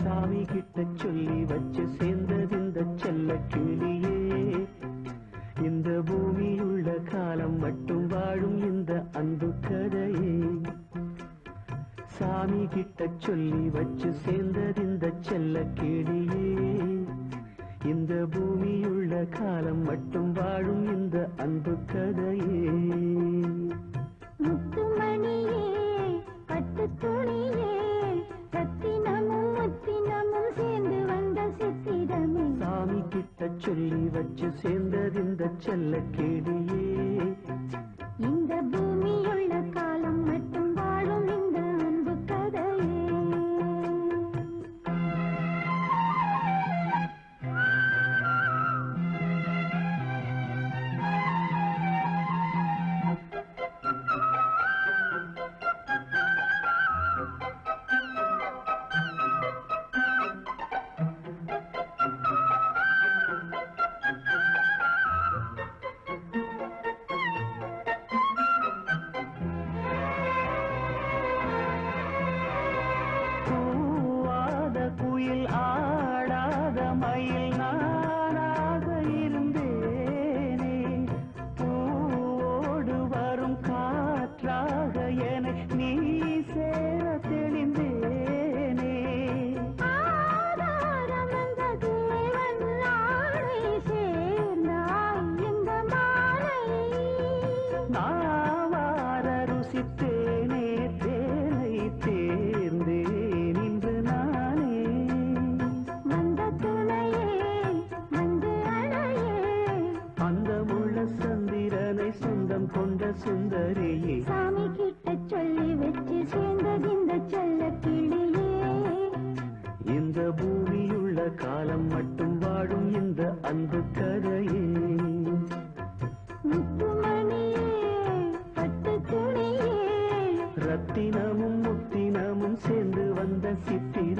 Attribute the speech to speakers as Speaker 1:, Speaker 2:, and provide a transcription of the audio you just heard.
Speaker 1: சாமி கிட்ட சொல்லி வச்சு சேர்ந்தது இந்த செல்ல கிளியே. இந்த பூமியுள்ள காலம் மட்டும் வாழும் இந்த அன்பு கதையே. சாமி கிட்ட சொல்லி வச்சு சேர்ந்தது இந்த செல்ல கிளியே. இந்த பூமியுள்ள காலம் மட்டும் வாழும் இந்த அன்பு கதையே.
Speaker 2: முத்துமணியே பட்டு துணியே ரத்தினமும் முத்தினமும் சேர்ந்து வந்த சித்திரமே.
Speaker 1: சாமி கிட்ட சொல்லி வச்சு சேர்ந்தது இந்த செல்ல கிளியே.
Speaker 2: இந்த பூமியுள்ள காலம் மட்டும் வாழும் இந்த அன்பு கதையே.
Speaker 1: குயில் ஆடாத மயில் நானாக இருந்தேனே. பூவோடு வரும் காற்றாக என நீ சேர தெளிந்தேனே. நாவார ருசித்தேனே தேனை தேர்ந்தேன் இன்று நானே. அந்தமுள்ள சந்திரனை சொந்தம் கொண்ட சுந்தரியே.
Speaker 2: சாமி கிட்ட சொல்லி வச்சு சேர்ந்தது இந்த செல்ல கிளியே.
Speaker 1: இந்த பூமியுள்ள காலம் மட்டும் வாழும் இந்த அன்பு கதையே.
Speaker 2: முத்துமணியே பட்டு துணியே
Speaker 1: ரத்தினமும் முத்தினமும் சேர்ந்து வந்த சித்திர